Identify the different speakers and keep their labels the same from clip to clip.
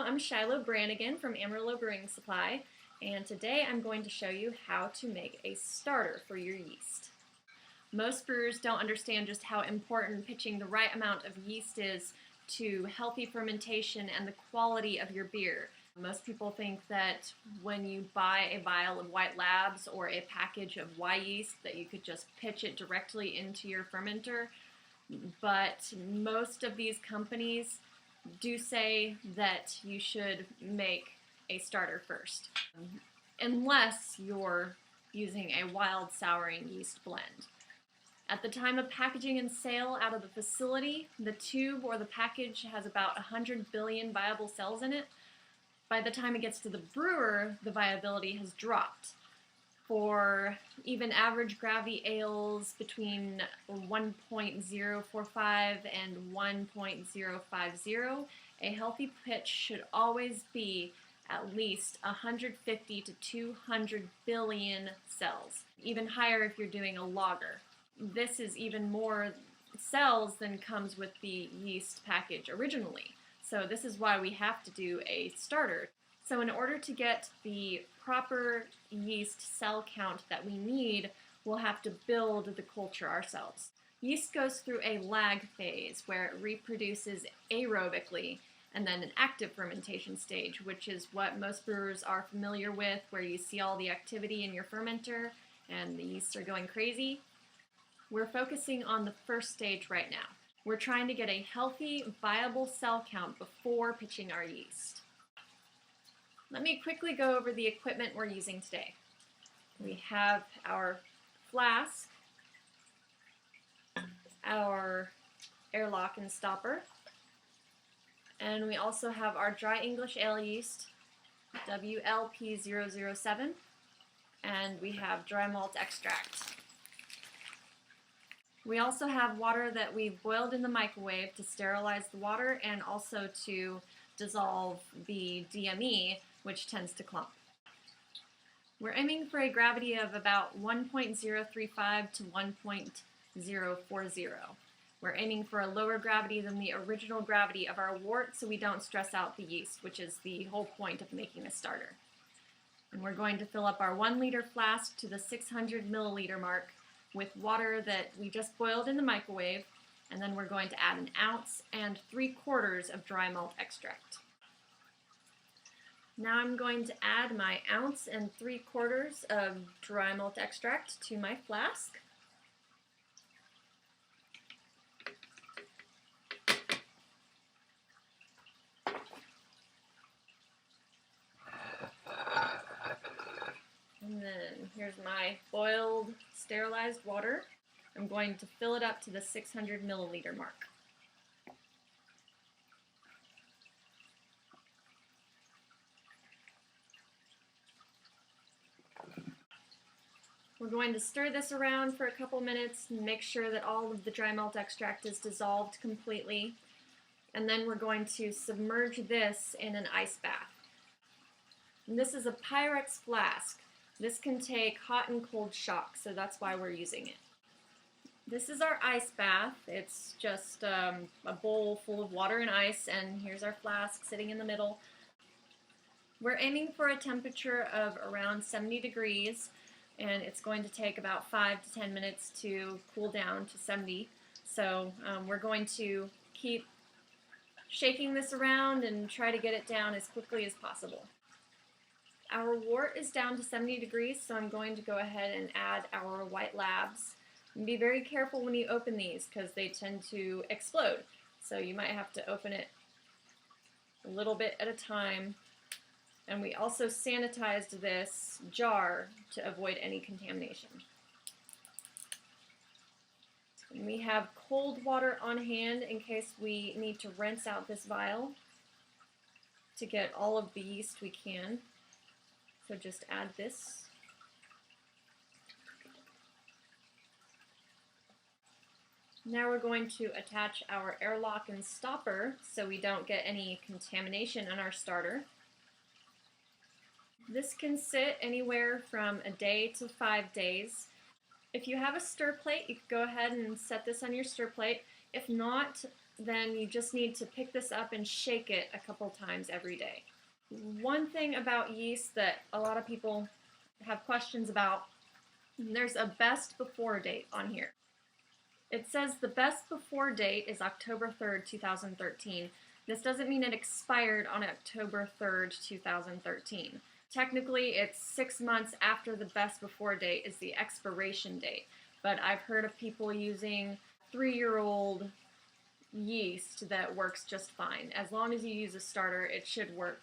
Speaker 1: I'm Shiloh Brannigan from Amarillo Brewing Supply, and today I'm going to show you how to make a starter for your yeast. Most brewers don't understand just how important pitching the right amount of yeast is to healthy fermentation and the quality of your beer. Most people think that when you buy a vial of White Labs or a package of Y yeast that you could just pitch it directly into your fermenter, but most of these companies do say that you should make a starter first, unless you're using a wild souring yeast blend. At the time of packaging and sale out of the facility, the tube or the package has about 100 billion viable cells in it. By the time it gets to the brewer, the viability has dropped. For even average gravity ales between 1.045 and 1.050, a healthy pitch should always be at least 150 to 200 billion cells, even higher if you're doing a lager. This is even more cells than comes with the yeast package originally. So this is why we have to do a starter. So in order to get the proper yeast cell count that we need, we'll have to build the culture ourselves. Yeast goes through a lag phase where it reproduces aerobically, and then an active fermentation stage, which is what most brewers are familiar with, where you see all the activity in your fermenter and the yeasts are going crazy. We're focusing on the first stage right now. We're trying to get a healthy, viable cell count before pitching our yeast. Let me quickly go over the equipment we're using today. We have our flask, our airlock and stopper, and we also have our dry English ale yeast, WLP007, and we have dry malt extract. We also have water that we've boiled in the microwave to sterilize the water and also to dissolve the DME, which tends to clump. We're aiming for a gravity of about 1.035 to 1.040. We're aiming for a lower gravity than the original gravity of our wort so we don't stress out the yeast, which is the whole point of making a starter. And we're going to fill up our 1 liter flask to the 600 milliliter mark with water that we just boiled in the microwave, and then we're going to add 1 ounce and 3/4 of dry malt extract. Now I'm going to add my 1 ounce and 3/4 of dry malt extract to my flask. And then here's my boiled, sterilized water. I'm going to fill it up to the 600 milliliter mark. We're going to stir this around for a couple minutes and make sure that all of the dry malt extract is dissolved completely. And then we're going to submerge this in an ice bath. And this is a Pyrex flask. This can take hot and cold shock, so that's why we're using it. This is our ice bath. It's just a bowl full of water and ice, and here's our flask sitting in the middle. We're aiming for a temperature of around 70 degrees, and it's going to take about 5 to 10 minutes to cool down to 70. So we're going to keep shaking this around and try to get it down as quickly as possible. Our wort is down to 70 degrees, so I'm going to go ahead and add our White Labs. And be very careful when you open these because they tend to explode. So you might have to open it a little bit at a time. And we also sanitized this jar to avoid any contamination. And we have cold water on hand in case we need to rinse out this vial to get all of the yeast we can. So just add this. Now we're going to attach our airlock and stopper so we don't get any contamination on our starter. This can sit anywhere from a day to 5 days. If you have a stir plate, you could go ahead and set this on your stir plate. If not, then you just need to pick this up and shake it a couple times every day. One thing about yeast that a lot of people have questions about, there's a best before date on here. It says the best before date is October 3rd, 2013. This doesn't mean it expired on October 3rd, 2013. Technically, it's 6 months after the best before date is the expiration date, but I've heard of people using 3-year-old yeast that works just fine. As long as you use a starter, it should work.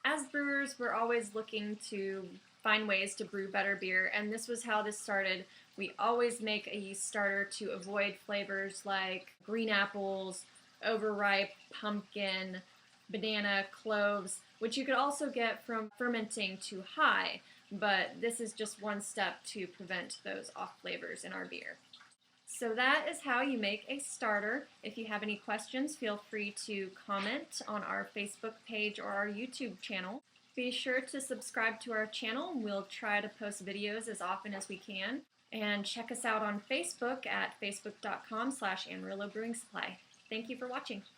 Speaker 1: As brewers, we're always looking to find ways to brew better beer, and this was how this started. We always make a yeast starter to avoid flavors like green apples, overripe pumpkin, banana, cloves, which you could also get from fermenting too high, but this is just one step to prevent those off flavors in our beer. So that is how you make a starter. If you have any questions, feel free to comment on our Facebook page or our YouTube channel. Be sure to subscribe to our channel. We'll try to post videos as often as we can. And check us out on Facebook at facebook.com/Amarillo Brewing Supply. Thank you for watching.